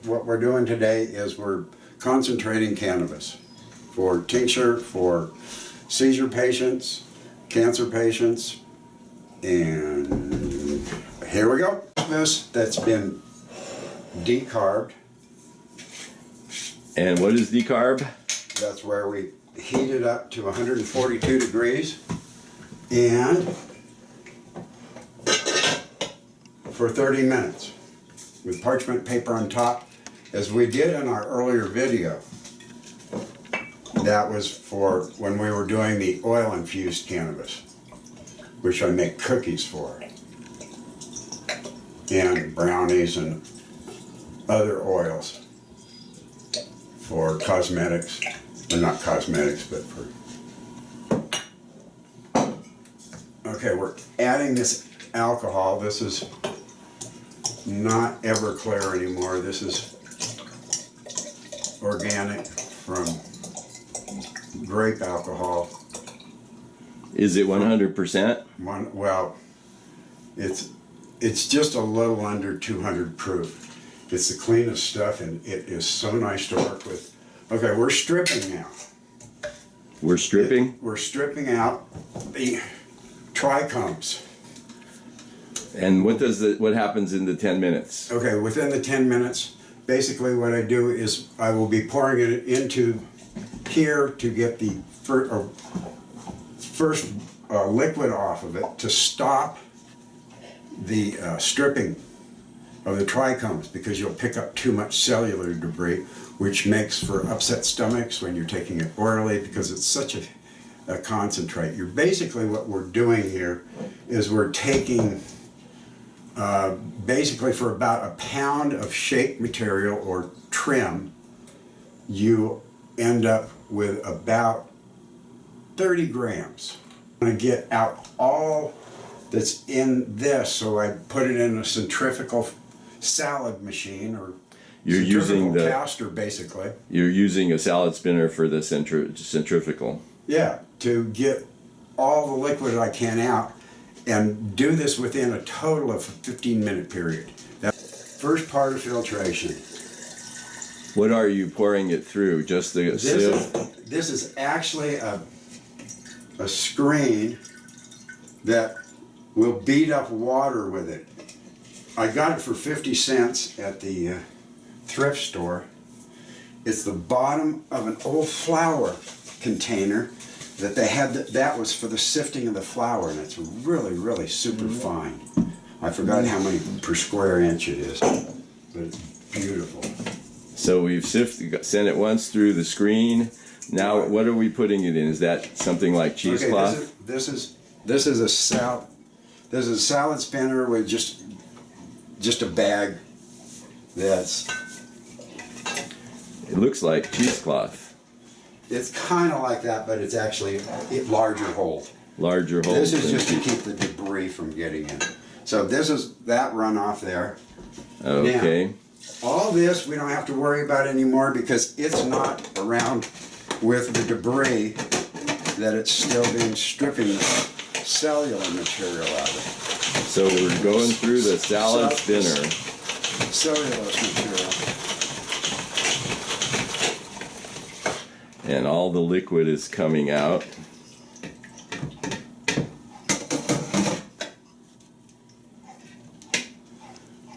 what we're doing today is we're concentrating cannabis for tincture, for seizure patients, cancer patients, and here we go. This that's been decarbed. And what is decarb? That's where we heat it up to 142 degrees and for 30 minutes with parchment paper on top, as we did in our earlier video. That was for when we were doing the oil infused cannabis, which I make cookies for, and brownies and other oils for cosmetics, well, not cosmetics, but for. Okay, we're adding this alcohol. This is not Everclear anymore. This is organic from grape alcohol. Is it 100%? Well, it's just a little under 200 proof. It's the cleanest stuff, and it is so nice to work with. Okay, we're stripping now. We're stripping? We're stripping out the trichomes. And what happens in the 10 minutes? Okay, within the 10 minutes, basically what I do is I will be pouring it into here to get the first liquid off of it to stop the stripping of the trichomes, because you'll pick up too much cellular debris, which makes for upset stomachs when you're taking it orally, because it's such a concentrate. You're basically, what we're doing here is we're taking basically for about a pound of shake material or trim, you end up with about 30 grams. I'm going to get out all that's in this, so I put it in a centrifugal salad machine, or caster, basically. You're using a salad spinner for the centrifugal. Yeah, to get all the liquid I can out, and do this within a total of a 15-minute period. That's first part of filtration. What are you pouring it through? Just the sieve? This is actually a screen that will beat up water with it. I got it for 50 cents at the thrift store. It's the bottom of an old flour container that they had. That was for the sifting of the flour, and it's really, really super fine. I forgot how many per square inch it is, but it's beautiful. So we've sent it once through the screen. Now, what are we putting it in? Is that something like cheesecloth? This is a salad spinner with just a bag that's. It looks like cheesecloth. It's kind of like that, but it's actually larger hole. Larger hole. This is just to keep the debris from getting in. So this is that runoff there. Okay. Now, all this we don't have to worry about anymore, because it's not around with the debris that it's still being stripping the cellular material out of it. So we're going through the salad spinner. Cellulose material. And all the liquid is coming out.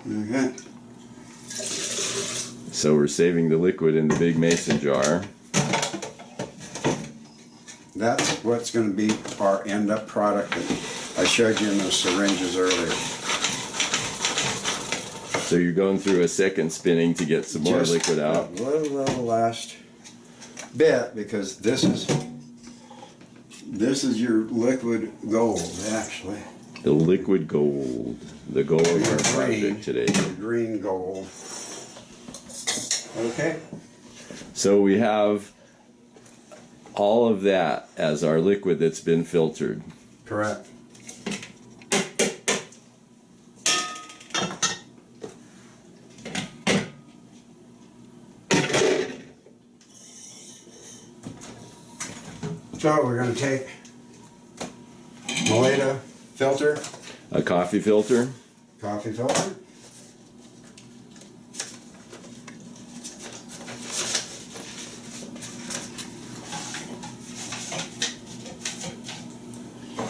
Okay. So we're saving the liquid in the big mason jar. That's what's going to be our end-up product that I showed you in those syringes earlier. So you're going through a second spinning to get some more liquid out. A little last bit, because this is your liquid gold, actually. The liquid gold, the goal of our project today. The green gold. Okay. So we have all of that as our liquid that's been filtered. Correct. So we're going to take Maleta filter. A coffee filter. Coffee filter.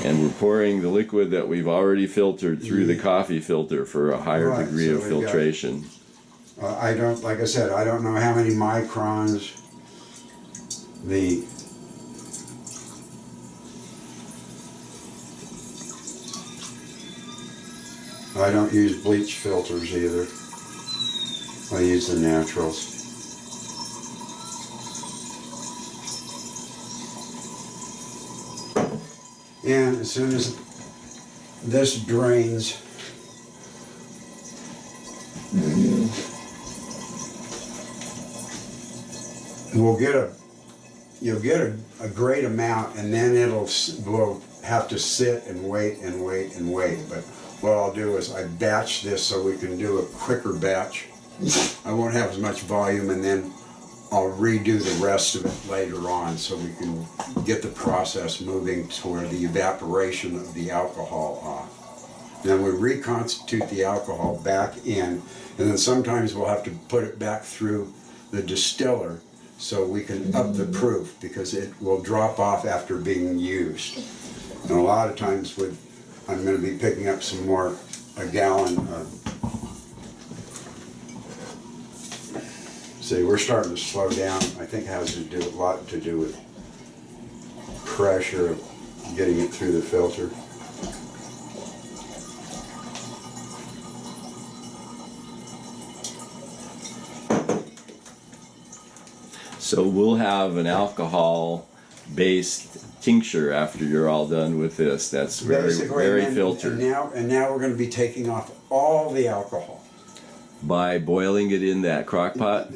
and we're pouring the liquid that we've already filtered through the coffee filter for a higher Right, degree so of we've got- filtration. I don't, like I said, I don't know how many microns the I don't use bleach filters either. I use the naturals. And as soon as this drains, you'll get a great amount, and then we'll have to sit and wait and wait and wait. But what I'll do is I batch this so we can do a quicker batch. I won't have as much volume, and then I'll redo the rest of it later on so we can get the process moving toward the evaporation of the alcohol off. Then we reconstitute the alcohol back in, and then sometimes we'll have to put it back through the distiller so we can up the proof, because it will drop off after being used. And a lot of times I'm going to be picking up some more, a gallon of. See, we're starting to slow down. I think it has a lot to do with pressure of getting it through the filter. So we'll have an alcohol-based tincture after you're all done with this. That's very filtered. And now we're going to be taking off all the alcohol by boiling it in that crock pot.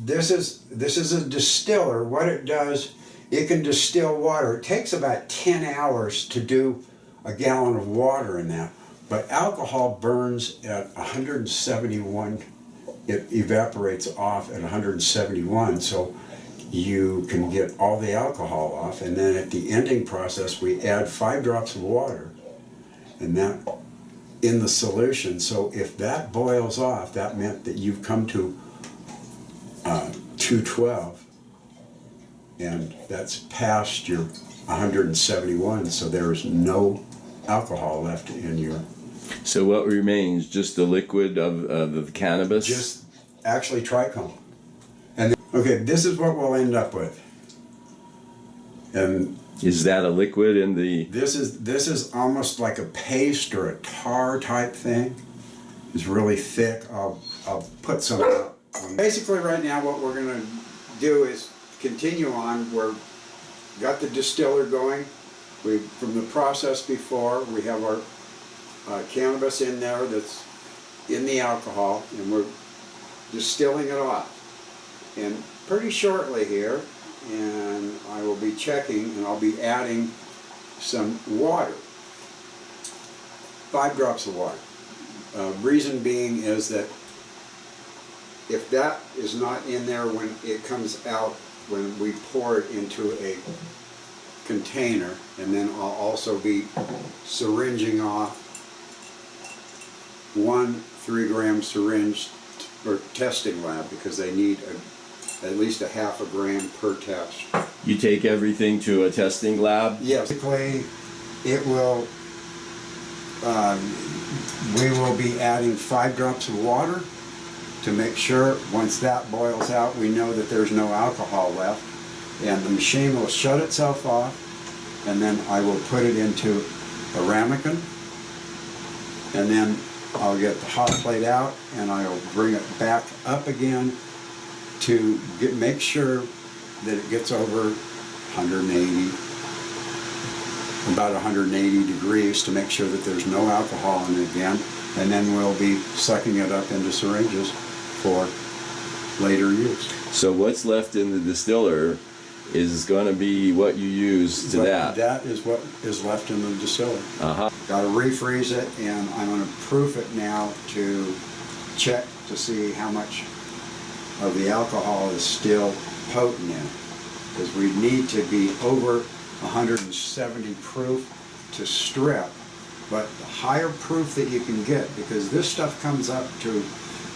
This is a distiller. What it does, it can distill water. It takes about 10 hours to do a gallon of water in that. But alcohol burns at 171. It evaporates off at 171, so you can get all the alcohol off. And then at the ending process, we add 5 drops of water, and that in the solution. So if that boils off, that meant that you've come to 212, and that's past your 171, so there's no alcohol left in your. So what remains? Just the liquid of the cannabis? Just actually trichome. And okay, this is what we'll end up with. And is that a liquid in the? This is almost like a paste or a tar type thing. It's really thick. I'll put some out. Basically, right now, what we're going to do is continue on. We're got the distiller going. From the process before, we have our cannabis in there that's in the alcohol, and we're distilling it off. And pretty shortly here, and I will be checking, and I'll be adding some water. 5 drops of water. Reason being is that if that is not in there when it comes out, when we pour it into a container, and then I'll also be syringing off 1 3-gram syringe for testing lab, because they need at least a half a gram per test. You take everything to a testing lab? Yes. Basically, it will. We will be adding 5 drops of water to make sure once that boils out, we know that there's no alcohol left, and the machine will shut itself off, and then I will put it into a ramekin, and then I'll get the hot plate out, and I'll bring it back up again to make sure that it gets over 180, about 180 degrees, to make sure that there's no alcohol in it again, and then we'll be sucking it up into syringes for later use. So what's left in the distiller is going to be what you use to that. That is what is left in the distiller. Uh-huh. Got to refreeze it, and I'm going to proof it now to check to see how much of the alcohol is still potent in it, because we need to be over 170 proof to strip, but the higher proof that you can get, because this stuff comes up to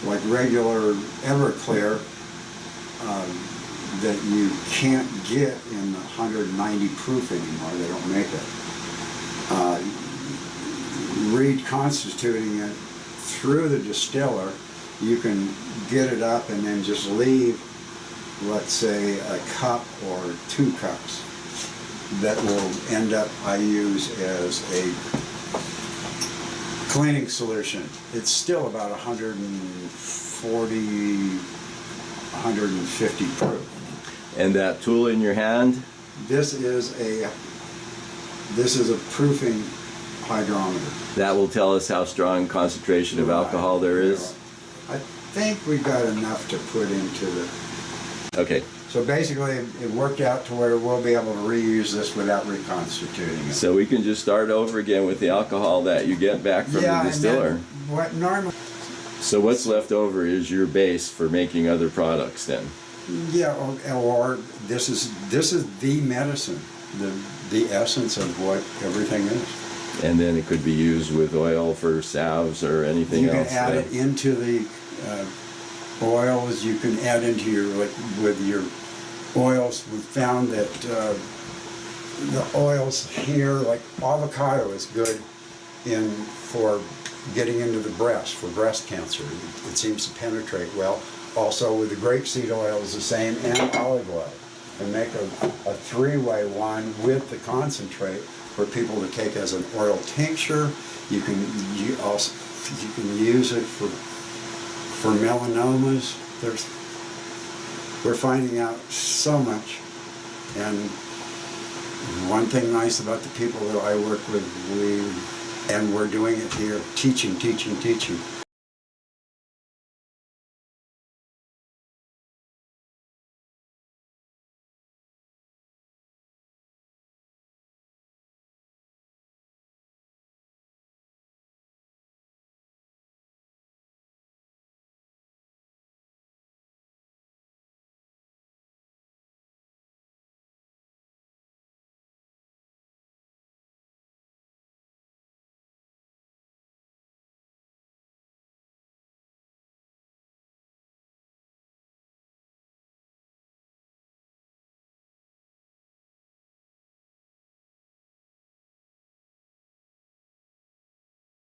like regular Everclear, that you can't get in the 190 proof anymore. They don't make it. reconstituting it through the distiller, you can get it up and then just leave, let's say, a cup or 2 cups that will end up, I use as a cleaning solution. It's still about 140, 150 proof. And that tool in your hand, This is a proofing hydrometer. that will tell us how strong concentration of alcohol there is. I think we got enough to put into the. Okay, So basically, it worked out to where we'll be able to reuse this without reconstituting it. so we can just start over again with the alcohol that you get back from the distiller. And then what normally? So what's left over is your base for making other products then. Yeah, or this is the medicine, the essence of what everything is. And then it could be used with oil for salves or anything You can else. add it into the oils. You can add into your with your oils. We found that the oils here, like avocado, is good for getting into the breast for breast cancer. It seems to penetrate well. Also, with the grapeseed oil is the same, and olive oil, and make a 3-way one with the concentrate for people to take as an oil tincture. You can use it for melanomas. We're finding out so much, and one thing nice about the people that I work with, we're doing it here, teaching.